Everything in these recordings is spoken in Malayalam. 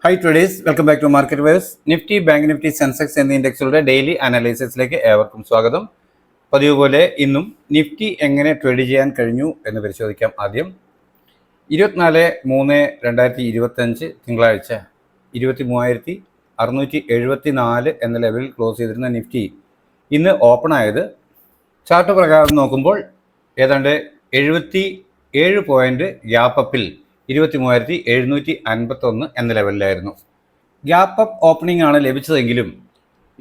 Hi traders, welcome back to Market Waves. Nifty, Bank Nifty, Sensex എന്നീ ഇൻഡെക്സുകളുടെ ഡെയിലി അനാലിസിസിലേക്ക് ഏവർക്കും സ്വാഗതം. പതിവ് പോലെ ഇന്നും നിഫ്റ്റി എങ്ങനെ ട്രേഡ് ചെയ്യാൻ കഴിഞ്ഞു എന്ന് പരിശോധിക്കാം. ആദ്യം 24/3/2025 തിങ്കളാഴ്ച 23,674 എന്ന ലെവലിൽ ക്ലോസ് ചെയ്തിരുന്ന നിഫ്റ്റി ഇന്ന് ഓപ്പൺ ആയത് ചാർട്ട് പ്രകാരം നോക്കുമ്പോൾ ഏതാണ്ട് 77 പോയിന്റ് ഗ്യാപ്പ് അപ്പിൽ 23,751 എന്ന ലെവലിലായിരുന്നു. ഗ്യാപ്പ് അപ്പ് ഓപ്പണിംഗ് ആണ് ലഭിച്ചതെങ്കിലും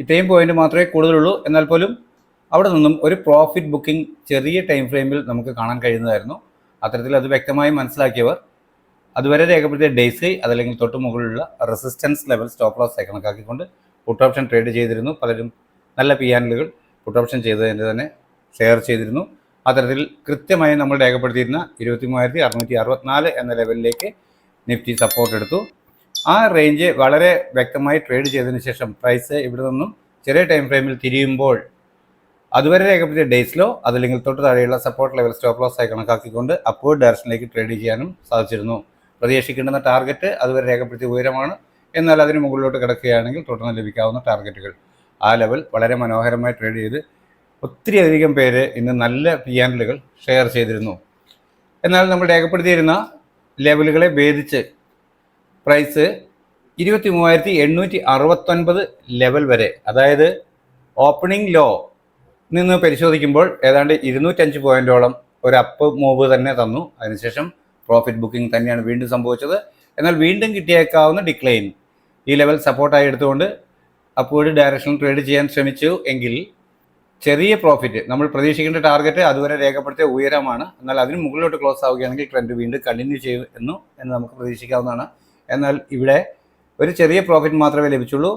ഇത്രയും പോയിന്റ് മാത്രമേ കൂടുതലുള്ളൂ. എന്നാൽ പോലും അവിടെ നിന്നും ഒരു പ്രോഫിറ്റ് ബുക്കിംഗ് ചെറിയ ടൈം ഫ്രെയിമിൽ നമുക്ക് കാണാൻ കഴിയുന്നതായിരുന്നു. അത്തരത്തിൽ അത് വ്യക്തമായി മനസ്സിലാക്കിയവർ അതുവരെ രേഖപ്പെടുത്തിയ ഡേയ്സ് ഹൈ അതല്ലെങ്കിൽ തൊട്ട് മുകളിലുള്ള റെസിസ്റ്റൻസ് ലെവൽ സ്റ്റോപ്പ് ലോസ് ആയി കണക്കാക്കിക്കൊണ്ട് പുട്ട് ഓപ്ഷൻ ട്രേഡ് ചെയ്തിരുന്നു. പലരും നല്ല പിയാനുകൾ പുട്ട് ഓപ്ഷൻ ചെയ്തതിൻ്റെ തന്നെ ഷെയർ ചെയ്തിരുന്നു. അത്തരത്തിൽ കൃത്യമായി നമ്മൾ രേഖപ്പെടുത്തിയിരുന്ന 23,664 എന്ന ലെവലിലേക്ക് നിഫ്റ്റി സപ്പോർട്ട് എടുത്തു. ആ റേഞ്ച് വളരെ വ്യക്തമായി ട്രേഡ് ചെയ്തതിന് ശേഷം പ്രൈസ് ഇവിടെ നിന്നും ചെറിയ ടൈം ഫ്രെയിമിൽ തിരിയുമ്പോൾ അതുവരെ രേഖപ്പെടുത്തിയ ഡേയ്സിലോ അതല്ലെങ്കിൽ തൊട്ട് താഴെയുള്ള സപ്പോർട്ട് ലെവൽ സ്റ്റോപ്പ് ലോസ് ആയി കണക്കാക്കിക്കൊണ്ട് അപ്വേർഡ് ഡയറക്ഷനിലേക്ക് ട്രേഡ് ചെയ്യാനും സാധിച്ചിരുന്നു. പ്രതീക്ഷിക്കേണ്ടുന്ന ടാർഗറ്റ് അതുവരെ രേഖപ്പെടുത്തിയ ഉയരമാണ്. എന്നാൽ അതിന് മുകളിലോട്ട് കിടക്കുകയാണെങ്കിൽ തുടർന്ന് ലഭിക്കാവുന്ന ടാർഗറ്റുകൾ ആ ലെവൽ വളരെ മനോഹരമായി ട്രേഡ് ചെയ്ത് ഒത്തിരി അധികം പേര് ഇന്ന് നല്ല പിയാനലുകൾ ഷെയർ ചെയ്തിരുന്നു. എന്നാൽ നമ്മൾ രേഖപ്പെടുത്തിയിരുന്ന ലെവലുകളെ ഭേദിച്ച് പ്രൈസ് 23,869 ലെവൽ വരെ, അതായത് ഓപ്പണിംഗ് ലോ നിന്ന് പരിശോധിക്കുമ്പോൾ ഏതാണ്ട് 205 പോയിന്റോളം ഒരു അപ്പ് മൂവ് തന്നെ തന്നു. അതിനുശേഷം പ്രോഫിറ്റ് ബുക്കിംഗ് തന്നെയാണ് വീണ്ടും സംഭവിച്ചത്. എന്നാൽ വീണ്ടും കിട്ടിയേക്കാവുന്ന ഡിക്ലൈൻ ഈ ലെവൽ സപ്പോർട്ടായി എടുത്തുകൊണ്ട് അപ്വേർഡ് ഡയറക്ഷനിൽ ട്രേഡ് ചെയ്യാൻ ശ്രമിച്ചു. എങ്കിൽ ചെറിയ പ്രോഫിറ്റ്, നമ്മൾ പ്രതീക്ഷിക്കേണ്ട ടാർഗറ്റ് അതുവരെ രേഖപ്പെടുത്തിയ ഉയരമാണ്. എന്നാൽ അതിന് മുകളിലോട്ട് ക്ലോസ് ആവുകയാണെങ്കിൽ ട്രെൻഡ് വീണ്ടും കണ്ടിന്യൂ ചെയ്യുന്നു എന്ന് നമുക്ക് പ്രതീക്ഷിക്കാവുന്നതാണ്. എന്നാൽ ഇവിടെ ഒരു ചെറിയ പ്രോഫിറ്റ് മാത്രമേ ലഭിച്ചുള്ളൂ.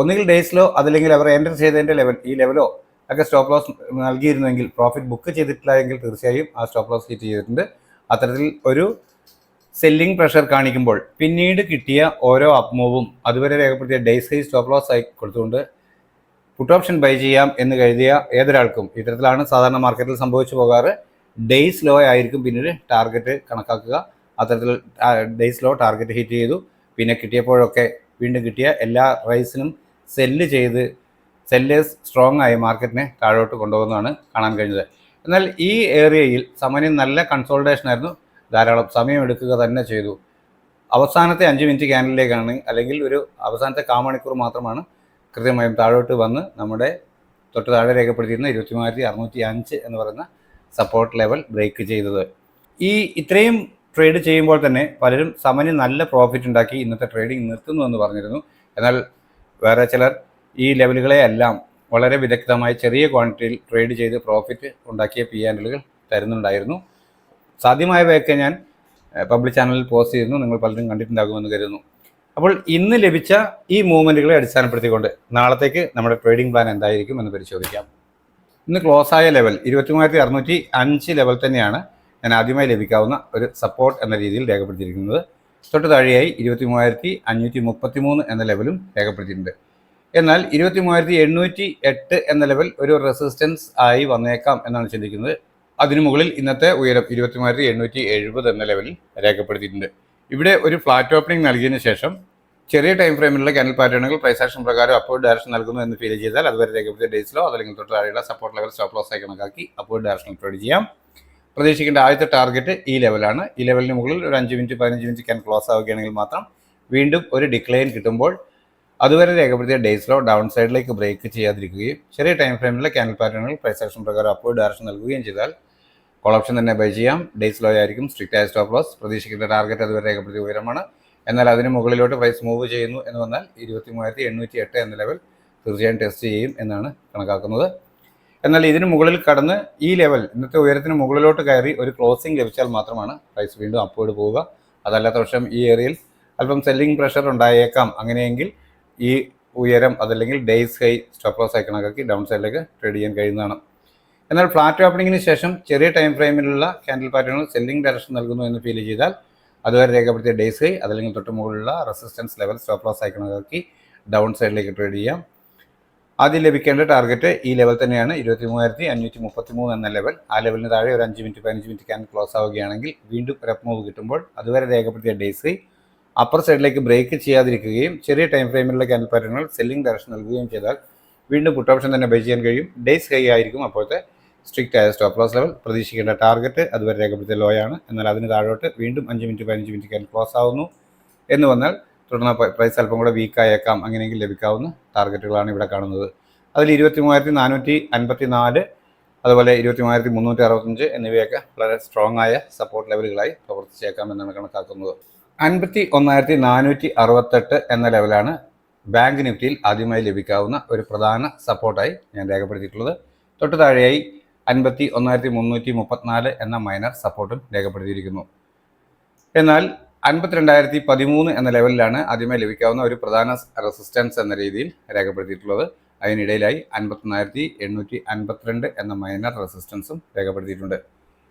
ഒന്നുകിൽ ഡേയ്സിലോ അതല്ലെങ്കിൽ അവർ എൻ്റർ ചെയ്തതിൻ്റെ ലെവൽ ഈ ലെവലോ ഒക്കെ സ്റ്റോപ്പ് ലോസ് നൽകിയിരുന്നെങ്കിൽ, പ്രോഫിറ്റ് ബുക്ക് ചെയ്തിട്ടില്ല എങ്കിൽ തീർച്ചയായും ആ സ്റ്റോപ്പ് ലോസ് ഹിറ്റ് ചെയ്തിട്ടുണ്ട്. അത്തരത്തിൽ ഒരു സെല്ലിംഗ് പ്രഷർ കാണിക്കുമ്പോൾ പിന്നീട് കിട്ടിയ ഓരോ അപ്പ് മൂവും അതുവരെ രേഖപ്പെടുത്തിയ ഡേയ്സ് ഹൈ സ്റ്റോപ്പ് ലോസ് ആയി കൊടുത്തുകൊണ്ട് പുട്ട് ഓപ്ഷൻ ബൈ ചെയ്യാം എന്ന് കരുതിയ ഏതൊരാൾക്കും ഇത്തരത്തിലാണ് സാധാരണ മാർക്കറ്റിൽ സംഭവിച്ചു പോകാറ്. ഡേയ്സ് ലോ ആയിരിക്കും പിന്നീട് ടാർഗറ്റ് കണക്കാക്കുക. അത്തരത്തിൽ ഡേയ്സ് ലോ ടാർഗറ്റ് ഹിറ്റ് ചെയ്തു. പിന്നെ കിട്ടിയപ്പോഴൊക്കെ വീണ്ടും കിട്ടിയ എല്ലാ റൈസിനും സെല്ല് സ്ട്രോങ് ആയി മാർക്കറ്റിനെ താഴോട്ട് കൊണ്ടുപോകുന്നതാണ് കാണാൻ കഴിഞ്ഞത്. എന്നാൽ ഈ ഏരിയയിൽ സാമാന്യം നല്ല കൺസോൾട്ടേഷൻ ആയിരുന്നു. ധാരാളം സമയം എടുക്കുക തന്നെ ചെയ്തു. അവസാനത്തെ 5 മിനിറ്റ് ക്യാൻഡിലേക്കാണ് അല്ലെങ്കിൽ ഒരു അവസാനത്തെ കാമണിക്കൂർ മാത്രമാണ് കൃത്യമായും താഴോട്ട് വന്ന് നമ്മുടെ തൊട്ട് താഴെ രേഖപ്പെടുത്തിയിരുന്ന 23,605 എന്ന് പറയുന്ന സപ്പോർട്ട് ലെവൽ ബ്രേക്ക് ചെയ്തത്. ഇത്രയും ട്രേഡ് ചെയ്യുമ്പോൾ തന്നെ പലരും സാമാന്യം നല്ല പ്രോഫിറ്റ് ഉണ്ടാക്കി ഇന്നത്തെ ട്രേഡിംഗ് നിർത്തുന്നു എന്ന് പറഞ്ഞിരുന്നു. എന്നാൽ വേറെ ചിലർ ഈ ലെവലുകളെ എല്ലാം വളരെ വിദഗ്ധമായി ചെറിയ ക്വാണ്ടിറ്റിയിൽ ട്രേഡ് ചെയ്ത് പ്രോഫിറ്റ് ഉണ്ടാക്കിയ പിയാനലുകൾ തരുന്നുണ്ടായിരുന്നു. സാധ്യമായവയൊക്കെ ഞാൻ പബ്ലിക് ചാനലിൽ പോസ്റ്റ് ചെയ്യുന്നു. നിങ്ങൾ പലരും കണ്ടിട്ടുണ്ടാകുമെന്ന് കരുതുന്നു. അപ്പോൾ ഇന്ന് ലഭിച്ച ഈ മൂവ്മെൻറ്റുകളെ അടിസ്ഥാനപ്പെടുത്തിക്കൊണ്ട് നാളത്തേക്ക് നമ്മുടെ ട്രേഡിംഗ് പ്ലാൻ എന്തായിരിക്കും എന്ന് പരിശോധിക്കാം. ഇന്ന് ക്ലോസ് ആയ ലെവൽ 23,605 ലെവൽ തന്നെയാണ് ഞാൻ ആദ്യമായി ലഭിക്കാവുന്ന ഒരു സപ്പോർട്ട് എന്ന രീതിയിൽ രേഖപ്പെടുത്തിയിരിക്കുന്നത്. തൊട്ട് താഴെയായി 23,533 എന്ന ലെവലും രേഖപ്പെടുത്തിയിട്ടുണ്ട്. എന്നാൽ 23,808 എന്ന ലെവൽ ഒരു റെസിസ്റ്റൻസ് ആയി വന്നേക്കാം എന്നാണ് ചിന്തിക്കുന്നത്. അതിനു മുകളിൽ ഇന്നത്തെ ഉയരം 23,870 എന്ന ലെവലിൽ രേഖപ്പെടുത്തിയിട്ടുണ്ട്. ഇവിടെ ഒരു ഫ്ലാറ്റ് ഓപ്പണിംഗ് നൽകിയതിനു ശേഷം ചെറിയ ടൈം ഫ്രെയിമിലുള്ള ക്യാൻഡിൽ പാറ്റേണുകൾ പ്രൈസ് ആക്ഷൻ പ്രകാരം അപ്വേർഡ് ഡയറക്ഷൻ നൽകുന്നു എന്ന് ഫീൽ ചെയ്താൽ അതുവരെ രേഖപ്പെടുത്തിയ ഡേയ്സിലോ അതല്ലെങ്കിൽ തൊട്ട് താഴെയുള്ള സപ്പോർട്ട് ലെവൽ സ്റ്റോപ്പ് ലോസ് ആയി കണക്കാക്കി അപ്വേർഡ് ഡയറക്ഷനിൽ ട്രേഡ് ചെയ്യാം. പ്രതീക്ഷിക്കേണ്ട ആദ്യത്തെ ടാർഗറ്റ് ഈ ലെവലാണ്. ഈ ലെവലിന് മുകളിൽ ഒരു 5 മിനിറ്റ് 15 മിനിറ്റ് ക്യാൻ ക്ലോസ് ആവുകയാണെങ്കിൽ മാത്രം വീണ്ടും ഒരു ഡിക്ലൈൻ കിട്ടുമ്പോൾ അതുവരെ രേഖപ്പെടുത്തിയ ഡേയ്സിലോ ഡൗൺ സൈഡിലേക്ക് ബ്രേക്ക് ചെയ്യാതിരിക്കുകയും ചെറിയ ടൈം ഫ്രെയിമിലുള്ള ക്യാൻഡിൽ പാറ്റേണുകൾ പ്രൈസ് ആക്ഷൻ പ്രകാരം അപ്വേർഡ് ഡയറക്ഷൻ നൽകുകയും ചെയ്താൽ കോൾ ഓപ്ഷൻ തന്നെ ബൈ ചെയ്യാം. ഡേയ്സ് ലോ ആയിരിക്കും സ്ട്രിക്റ്റ് ആയ സ്റ്റോപ്പ് ലോസ്. പ്രതീക്ഷിക്കുന്ന ടാർഗറ്റ് അതുവരെ രേഖപ്പെടുത്തിയ ഉയരമാണ്. എന്നാൽ അതിന് മുകളിലോട്ട് പ്രൈസ് മൂവ് ചെയ്യുന്നു എന്ന് വന്നാൽ 23,808 എന്ന ലെവൽ തീർച്ചയായും ടെസ്റ്റ് ചെയ്യും എന്നാണ് കണക്കാക്കുന്നത്. എന്നാൽ ഇതിന് മുകളിൽ കടന്ന് ഈ ലെവൽ ഇന്നത്തെ ഉയരത്തിന് മുകളിലോട്ട് കയറി ഒരു ക്ലോസിംഗ് ലഭിച്ചാൽ മാത്രമാണ് പ്രൈസ് വീണ്ടും അപ്വേർഡ് പോവുക. അതല്ലാത്ത പക്ഷം ഈ ഏരിയയിൽ അല്പം സെല്ലിംഗ് പ്രഷർ ഉണ്ടായേക്കാം. അങ്ങനെയെങ്കിൽ ഈ ഉയരം അതല്ലെങ്കിൽ ഡേയ്സ് ഹൈ സ്റ്റോപ്പ് ലോസ് ആയി കണക്കാക്കി ഡൗൺ സൈഡിലേക്ക് ട്രേഡ് ചെയ്യാൻ കഴിയുന്നതാണ്. എന്നാൽ ഫ്ലാറ്റ് ഓപ്പണിങ്ങിന് ശേഷം ചെറിയ ടൈം ഫ്രെയിമിലുള്ള ക്യാൻഡിൽ പാറ്റേണുകൾ സെല്ലിംഗ് ഡയറക്ഷൻ നൽകുന്നു എന്ന് ഫീൽ ചെയ്താൽ അതുവരെ രേഖപ്പെടുത്തിയ ഡേയ്സ് ഹൈ അതല്ലെങ്കിൽ തൊട്ട് മുകളിലുള്ള റെസിസ്റ്റൻസ് ലെവൽ സ്റ്റോപ്പ് ലോസ് ആയി കണക്കാക്കി ഡൗൺ സൈഡിലേക്ക് ട്രേഡ് ചെയ്യാം. ആദ്യം ലഭിക്കേണ്ട ടാർഗറ്റ് ഈ ലെവൽ തന്നെയാണ് 23,533 എന്ന ലെവൽ. ആ ലെവലിന് താഴെ ഒരു 5 മിനിറ്റ് 15 മിനിറ്റ് ക്യാൻ ക്ലോസ് ആവുകയാണെങ്കിൽ വീണ്ടും ഒരു അപ്പ് മൂവ് കിട്ടുമ്പോൾ അതുവരെ രേഖപ്പെടുത്തിയ ഡേയ്സ് ഹൈ അപ്പർ സൈഡിലേക്ക് ബ്രേക്ക് ചെയ്യാതിരിക്കുകയും ചെറിയ ടൈം ഫ്രെയിമിലുള്ള ക്യാൻഡിൽ പാറ്റേണുകൾ സെല്ലിംഗ് ഡയറക്ഷൻ നൽകുകയും ചെയ്താൽ വീണ്ടും പുട്ട് ഓപ്ഷൻ തന്നെ ബൈ ചെയ്യാൻ കഴിയും. ഡേയ്സ് ഹൈ ആയിരിക്കും അപ്പോഴത്തെ സ്ട്രിക്റ്റ് ആയ സ്റ്റോപ്പ് ലോസ് ലെവൽ. പ്രതീക്ഷിക്കേണ്ട ടാർഗറ്റ് അതുവരെ രേഖപ്പെടുത്തിയ ലോ ആണ്. എന്നാൽ അതിന് താഴോട്ട് വീണ്ടും 5 മിനിറ്റ് 15 മിനിറ്റ് ക്യാൻഡിൽ ക്ലോസ് ആവുന്നു എന്ന് വന്നാൽ തുടർന്ന് പ്രൈസ് അല്പം കൂടെ വീക്കായേക്കാം. അങ്ങനെയെങ്കിൽ ലഭിക്കാവുന്ന ടാർഗറ്റുകളാണ് ഇവിടെ കാണുന്നത്. അതിൽ 23,454 അതുപോലെ 23,365 എന്നിവയൊക്കെ വളരെ സ്ട്രോങ് ആയ സപ്പോർട്ട് ലെവലുകളായി പ്രവർത്തിച്ചേക്കാം എന്നാണ് കണക്കാക്കുന്നത്. 51,468 എന്ന ലെവലാണ് ബാങ്ക് നിഫ്റ്റിയിൽ ആദ്യമായി ലഭിക്കാവുന്ന ഒരു പ്രധാന സപ്പോർട്ടായി ഞാൻ രേഖപ്പെടുത്തിയിട്ടുള്ളത്. തൊട്ട് താഴെയായി 51,334 എന്ന മൈനർ സപ്പോർട്ടും രേഖപ്പെടുത്തിയിരിക്കുന്നു. എന്നാൽ 52,013 എന്ന ലെവലിലാണ് ആദ്യമായി ലഭിക്കാവുന്ന ഒരു പ്രധാന റെസിസ്റ്റൻസ് എന്ന രീതിയിൽ രേഖപ്പെടുത്തിയിട്ടുള്ളത്. അതിനിടയിലായി 51,852 എന്ന മൈനർ റെസിസ്റ്റൻസും രേഖപ്പെടുത്തിയിട്ടുണ്ട്.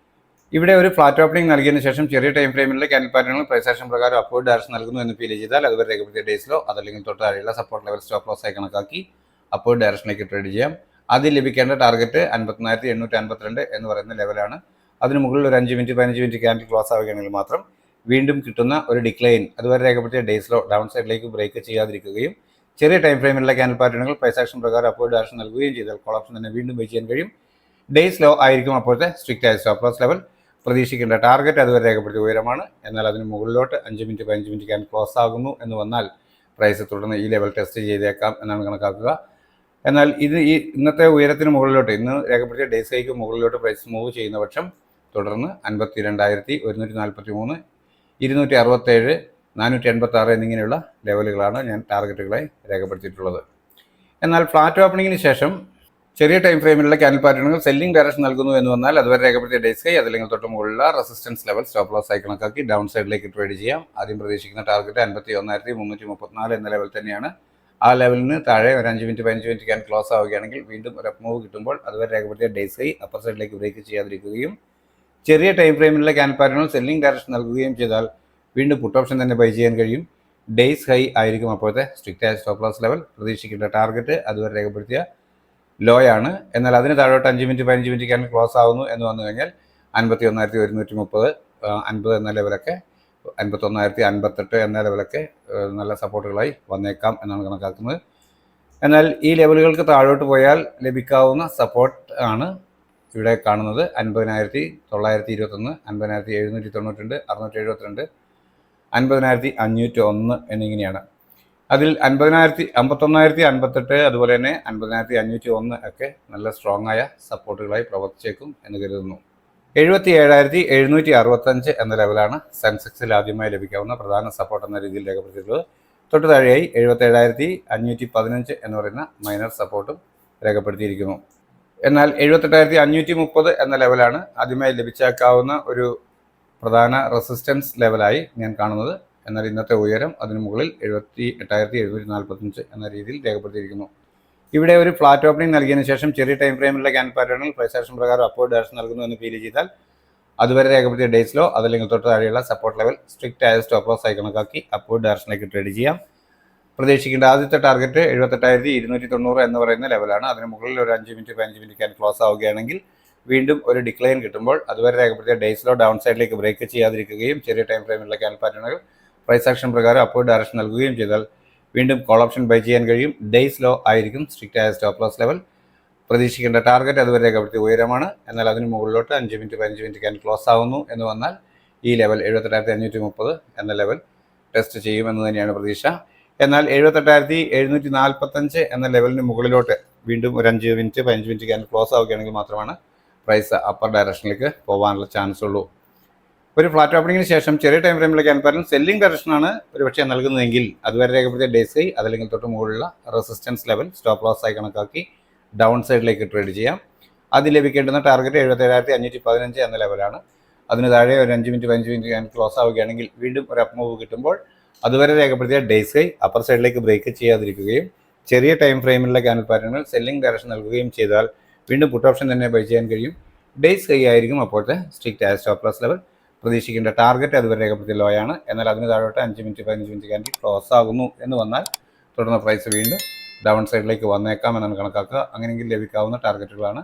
ഇവിടെ ഒരു ഫ്ലാറ്റ് ഓപ്പണിംഗ് നൽകിയതിനു ശേഷം ചെറിയ ടൈം ഫ്രെയിമിലെ ക്യാൻഡിൽ പാറ്റേണുകൾ പ്രൈസ് ആക്ഷൻ പ്രകാരം അപ്വേർഡ് ഡയറക്ഷൻ നൽകുന്നു എന്ന് ഫീൽ ചെയ്താൽ അതുവരെ രേഖപ്പെടുത്തിയ ഡേയ്സിലോ അതല്ലെങ്കിൽ തൊട്ട് താഴെയുള്ള സപ്പോർട്ട് ലെവൽ സ്റ്റോപ്പ് ലോസ് ആയി കണക്കാക്കി അപ്വേർഡ് ഡയറക്ഷനിലേക്ക് ട്രേഡ് ചെയ്യാം. അതിൽ ലഭിക്കേണ്ട ടാർഗറ്റ് 51,852 എന്ന് പറയുന്ന ലെവലാണ്. അതിന് മുകളിൽ ഒരു 5 മിനിറ്റ് 15 മിനിറ്റ് ക്യാൻഡിൽ ക്ലോസ് ആവുകയാണെങ്കിൽ മാത്രം വീണ്ടും കിട്ടുന്ന ഒരു ഡിക്ലൈൻ അതുവരെ രേഖപ്പെടുത്തിയ ഡേയ്സിലോ ഡൗൺ സൈഡിലേക്ക് ബ്രേക്ക് ചെയ്യാതിരിക്കുകയും ചെറിയ ടൈം ഫ്രെയിമിലുള്ള ക്യാൻഡിൽ പാറ്റേണുകൾ പ്രൈസ് ആക്ഷൻ പ്രകാരം അപ്വേർഡ് ഡയറക്ഷൻ നൽകുകയും ചെയ്താൽ കോൾ ഓപ്ഷൻ തന്നെ വീണ്ടും ബൈ ചെയ്യാൻ കഴിയും. ഡേയ്സ് ലോ ആയിരിക്കും അപ്പോഴത്തെ സ്ട്രിക്റ്റ് ആയ സ്റ്റോപ്പ് ലോസ് ലെവൽ. പ്രതീക്ഷിക്കേണ്ട ടാർഗറ്റ് അതുവരെ രേഖപ്പെടുത്തിയ ഉയരമാണ്. എന്നാൽ അതിന് മുകളിലോട്ട് 5 മിനിറ്റ് 15 മിനിറ്റ് ക്യാൻഡിൽ ക്ലോസ് ആകുന്നു എന്ന് വന്നാൽ പ്രൈസ് തുടർന്ന് ഈ ലെവൽ ടെസ്റ്റ് ചെയ്തേക്കാം എന്നാണ് കണക്കാക്കുക. എന്നാൽ ഇന്നത്തെ ഉയരത്തിന് മുകളിലോട്ട് ഇന്ന് രേഖപ്പെടുത്തിയ ഡേയ്സ് ഹൈക്ക് മുകളിലോട്ട് പ്രൈസ് മൂവ് ചെയ്യുന്ന പക്ഷം തുടർന്ന് 52,143, 267, 486 എന്നിങ്ങനെയുള്ള ലെവലുകളാണ് ഞാൻ ടാർഗറ്റുകളായി രേഖപ്പെടുത്തിയിട്ടുള്ളത്. എന്നാൽ ഫ്ലാറ്റ് ഓപ്പണിങ്ങിന് ശേഷം ചെറിയ ടൈം ഫ്രെയിമിലുള്ള ക്യാൻഡിൽ പാറ്റേണുകൾ സെല്ലിംഗ് ഡയറക്ഷൻ നൽകുന്നു എന്ന് വന്നാൽ അതുവരെ രേഖപ്പെടുത്തിയ ഡേയ്സ് ഹൈ അതല്ലെങ്കിൽ തൊട്ട് മുകളിലുള്ള റെസിസ്റ്റൻസ് ലെവൽ സ്റ്റോപ്പ് ലോസ് ആയി കണക്കാക്കി ഡൗൺ സൈഡിലേക്ക് ട്രേഡ് ചെയ്യാം. ആദ്യം പ്രതീക്ഷിക്കുന്ന ടാർഗറ്റ് 51,334 എന്ന ലെവൽ തന്നെയാണ്. ആ ലെവലിന് താഴെ ഒരു 5 മിനിറ്റ് 15 മിനിറ്റ് ക്യാൻഡിൽ ക്ലോസ് ആവുകയാണെങ്കിൽ വീണ്ടും ഒരു അപ്പ് മൂവ് കിട്ടുമ്പോൾ അതുവരെ രേഖപ്പെടുത്തിയ ഡേയ്സ് ഹൈ അപ്പർ സൈഡിലേക്ക് ബ്രേക്ക് ചെയ്യാതിരിക്കുകയും ചെറിയ ടൈം ഫ്രെയിമിലുള്ള ക്യാൻഡിൽ പാറ്റേണുകൾ സെല്ലിംഗ് ഡയറക്ഷൻ നൽകുകയും ചെയ്താൽ വീണ്ടും പുട്ട് ഓപ്ഷൻ തന്നെ ബൈ ചെയ്യാൻ കഴിയും. ഡേയ്സ് ഹൈ ആയിരിക്കും അപ്പോഴത്തെ സ്ട്രിക്റ്റ് ആയ സ്റ്റോപ്പ് ലോസ് ലെവൽ. പ്രതീക്ഷിക്കേണ്ട ടാർഗറ്റ് അതുവരെ രേഖപ്പെടുത്തിയ ലോ ആണ്. എന്നാൽ അതിന് താഴോട്ട് 5 മിനിറ്റ് 15 മിനിറ്റ് ക്യാൻഡിൽ ക്ലോസ് ആവുന്നു എന്ന് വന്നു കഴിഞ്ഞാൽ 51,130, 50 എന്ന ലെവലൊക്കെ 51,058 എന്ന ലെവലൊക്കെ നല്ല സപ്പോർട്ടുകളായി വന്നേക്കാം എന്നാണ് കണക്കാക്കുന്നത്. എന്നാൽ ഈ ലെവലുകൾക്ക് താഴോട്ട് പോയാൽ ലഭിക്കാവുന്ന സപ്പോർട്ട് ആണ് ഇവിടെ കാണുന്നത്. 50,921, 50,792, 672, 50,501 എന്നിങ്ങനെയാണ്. അതിൽ 51,058 അതുപോലെ തന്നെ 50,501 ഒക്കെ നല്ല സ്ട്രോങ് ആയ സപ്പോർട്ടുകളായി പ്രവർത്തിച്ചേക്കും എന്ന് കരുതുന്നു. 77,765 എന്ന ലെവലാണ് സെൻസെക്സിൽ ആദ്യമായി ലഭിക്കാവുന്ന പ്രധാന സപ്പോർട്ട് എന്ന രീതിയിൽ രേഖപ്പെടുത്തിയിട്ടുള്ളത്. തൊട്ട് താഴെയായി 77,515 എന്ന് പറയുന്ന മൈനർ സപ്പോർട്ടും രേഖപ്പെടുത്തിയിരിക്കുന്നു. എന്നാൽ 78,530 എന്ന ലെവലാണ് ആദ്യമായി ലഭിച്ചേക്കാവുന്ന ഒരു പ്രധാന റെസിസ്റ്റൻസ് ലെവലായി ഞാൻ കാണുന്നത്. എന്നാൽ ഇന്നത്തെ ഉയരം അതിന് മുകളിൽ 78,745 എന്ന രീതിയിൽ രേഖപ്പെടുത്തിയിരിക്കുന്നു. ഇവിടെ ഒരു ഫ്ലാറ്റ് ഓപ്പണിംഗ് നൽകിയതിനു ശേഷം ചെറിയ ടൈം ഫ്രെയിമിലുള്ള ക്യാൻഡിൽ പാറ്റേണുകൾ പ്രൈസ് ആക്ഷൻ പ്രകാരം അപ്വേർഡ് ഡയറക്ഷൻ നൽകുന്നു എന്ന് ഫീൽ ചെയ്താൽ അതുവരെ രേഖപ്പെടുത്തിയ ഡേയ്സിലോ അതല്ലെങ്കിൽ തൊട്ട് താഴെയുള്ള സപ്പോർട്ട് ലെവൽ സ്ട്രിക്റ്റ് ആയ സ്റ്റോപ്പ് ലോസ് ആയി കണക്കാക്കി അപ്വേർഡ് ഡയറക്ഷനിലേക്ക് ട്രേഡ് ചെയ്യാം. പ്രതീക്ഷിക്കേണ്ട ആദ്യത്തെ ടാർഗറ്റ് 78,290 എന്ന് പറയുന്ന ലെവലാണ്. അതിന് മുകളിൽ ഒരു 5 മിനിറ്റ് 15 മിനിറ്റ് ക്യാൻഡിൽ ക്ലോസ് ആവുകയാണെങ്കിൽ വീണ്ടും ഒരു ഡിക്ലൈൻ കിട്ടുമ്പോൾ അതുവരെ രേഖപ്പെടുത്തിയ ഡേയ്സിലോ ഡൗൺ സൈഡിലേക്ക് ബ്രേക്ക് ചെയ്യാതിരിക്കുകയും ചെറിയ ടൈം ഫ്രെയിമിലുള്ള ക്യാൻഡിൽ പാറ്റേണുകൾ പ്രൈസ് ആക്ഷൻ പ്രകാരം അപ്വേർഡ് ഡയറക്ഷൻ നൽകുകയും ചെയ്താൽ വീണ്ടും കോൾ ഓപ്ഷൻ ബൈ ചെയ്യാൻ കഴിയും. ഡേയ്സ് ലോ ആയിരിക്കും സ്ട്രിക്റ്റ് ആയ സ്റ്റോപ്പ് ലോസ് ലെവൽ. പ്രതീക്ഷിക്കേണ്ട ടാർഗറ്റ് അതുവരെ രേഖപ്പെടുത്തിയ ഉയരമാണ്. എന്നാൽ അതിന് മുകളിലോട്ട് 5 മിനിറ്റ് 15 മിനിറ്റ് ക്യാൻഡിൽ ക്ലോസ് ആവുന്നു എന്ന് വന്നാൽ ഈ ലെവൽ 78,530 എന്ന ലെവൽ ടെസ്റ്റ് ചെയ്യുമെന്ന് തന്നെയാണ് പ്രതീക്ഷ. എന്നാൽ 78,745 എന്ന ലെവലിന് മുകളിലോട്ട് വീണ്ടും ഒരു 5 മിനിറ്റ് 15 മിനിറ്റ് ക്യാൻഡിൽ ക്ലോസ് ആവുകയാണെങ്കിൽ മാത്രമാണ് പ്രൈസ് അപ്പർ ഡയറക്ഷനിലേക്ക് പോകാനുള്ള ചാൻസ് ഉള്ളൂ. ഒരു ഫ്ലാറ്റ് ഓപ്പണിങ്ങിന് ശേഷം ചെറിയ ടൈം ഫ്രെയിമിലെ ക്യാൻഡിൽ പാറ്റേൺ സെല്ലിംഗ് ഡയറക്ഷനാണ് ഒരു പക്ഷേ നൽകുന്നതെങ്കിൽ അതുവരെ രേഖപ്പെടുത്തിയ ഡേയ്സ് ഹൈ അതല്ലെങ്കിൽ തൊട്ട് മുകളിലുള്ള റെസിസ്റ്റൻസ് ലെവൽ സ്റ്റോപ്പ് ലോസ് ആയി കണക്കാക്കി ഡൗൺ സൈഡിലേക്ക് ട്രേഡ് ചെയ്യാം. അത് ലഭിക്കേണ്ടുന്ന ടാർഗറ്റ് 77,515 എന്ന ലെവലാണ്. അതിന് താഴെ ഒരു 5 മിനിറ്റ് 15 മിനിറ്റ് ക്യാൻഡിൽ ക്ലോസ് ആവുകയാണെങ്കിൽ വീണ്ടും ഒരു അപ്പ് മൂവ് കിട്ടുമ്പോൾ അതുവരെ രേഖപ്പെടുത്തിയ ഡേയ്സ് ഹൈ അപ്പർ സൈഡിലേക്ക് ബ്രേക്ക് ചെയ്യാതിരിക്കുകയും ചെറിയ ടൈം ഫ്രെയിമിലുള്ള ക്യാൻഡിൽ പാറ്റേണുകൾ സെല്ലിംഗ് ഡയറക്ഷൻ നൽകുകയും ചെയ്താൽ വീണ്ടും പുട്ട് ഓപ്ഷൻ തന്നെ ബൈ ചെയ്യാൻ കഴിയും. ഡേയ്സ് ഹൈ ആയിരിക്കും അപ്പോഴത്തെ സ്ട്രിക്റ്റ് ആയ സ്റ്റോപ്പ് ലോസ് ലെവൽ. പ്രതീക്ഷിക്കേണ്ട ടാർഗറ്റ് അതുവരെ രേഖപ്പെടുത്തിയ ലോ ആണ്. എന്നാൽ അതിന് താഴോട്ട് 5 മിനിറ്റ് 15 മിനിറ്റ് ക്യാൻഡിൽ ക്ലോസ് ആകുന്നു എന്ന് വന്നാൽ തുടർന്ന് പ്രൈസ് വീണ്ടും ഡൗൺ സൈഡിലേക്ക് വന്നേക്കാം എന്നാണ് കണക്കാക്കുക. അങ്ങനെയെങ്കിൽ ലഭിക്കാവുന്ന ടാർഗറ്റുകളാണ്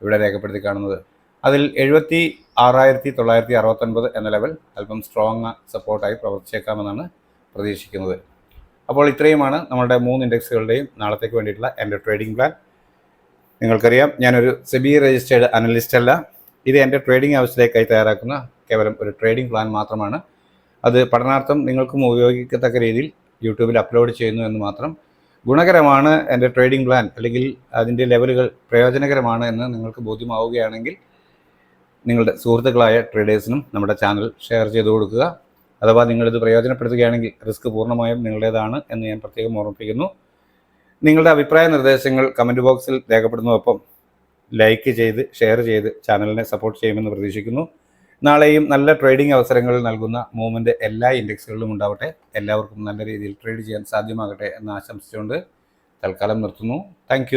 ഇവിടെ രേഖപ്പെടുത്തി കാണുന്നത്. അതിൽ 76,969 എന്ന ലെവൽ അല്പം സ്ട്രോങ് സപ്പോർട്ടായി പ്രവർത്തിച്ചേക്കാമെന്നാണ് പ്രതീക്ഷിക്കുന്നത്. അപ്പോൾ ഇത്രയുമാണ് നമ്മുടെ 3 ഇൻഡെക്സുകളുടെയും നാളത്തേക്ക് വേണ്ടിയിട്ടുള്ള എൻ്റെ ട്രേഡിംഗ് പ്ലാൻ. നിങ്ങൾക്കറിയാം, ഞാനൊരു സെബി രജിസ്റ്റേർഡ് അനലിസ്റ്റ് അല്ല. ഇത് എൻ്റെ ട്രേഡിംഗ് ആവശ്യത്തിലേക്കായി തയ്യാറാക്കുന്ന കേവലം ഒരു ട്രേഡിംഗ് പ്ലാൻ മാത്രമാണ്. അത് പഠനാർത്ഥം നിങ്ങൾക്കും ഉപയോഗിക്കത്തക്ക രീതിയിൽ യൂട്യൂബിൽ അപ്ലോഡ് ചെയ്യുന്നു എന്ന് മാത്രം. ഗുണകരമാണ് എൻ്റെ ട്രേഡിംഗ് പ്ലാൻ, അല്ലെങ്കിൽ അതിൻ്റെ ലെവലുകൾ പ്രയോജനകരമാണ് എന്ന് നിങ്ങൾക്ക് ബോധ്യമാവുകയാണെങ്കിൽ നിങ്ങളുടെ സുഹൃത്തുക്കളായ ട്രേഡേഴ്സിനും നമ്മുടെ ചാനൽ ഷെയർ ചെയ്ത് കൊടുക്കുക. അഥവാ നിങ്ങളിത് പ്രയോജനപ്പെടുത്തുകയാണെങ്കിൽ റിസ്ക് പൂർണ്ണമായും നിങ്ങളുടേതാണ് എന്ന് ഞാൻ പ്രത്യേകം ഓർമ്മിപ്പിക്കുന്നു. നിങ്ങളുടെ അഭിപ്രായ നിർദ്ദേശങ്ങൾ കമൻറ്റ് ബോക്സിൽ രേഖപ്പെടുന്നതോടൊപ്പം ലൈക്ക് ചെയ്ത് ഷെയർ ചെയ്ത് ചാനലിനെ സപ്പോർട്ട് ചെയ്യുമെന്ന് പ്രതീക്ഷിക്കുന്നു. നാളെയും നല്ല ട്രേഡിംഗ് അവസരങ്ങൾ നൽകുന്ന മൂവ്മെൻ്റ് എല്ലാ ഇൻഡെക്സുകളിലും ഉണ്ടാവട്ടെ. എല്ലാവർക്കും നല്ല രീതിയിൽ ട്രേഡ് ചെയ്യാൻ സാധ്യമാകട്ടെ എന്ന് ആശംസിച്ചുകൊണ്ട് തൽക്കാലം നിർത്തുന്നു. താങ്ക്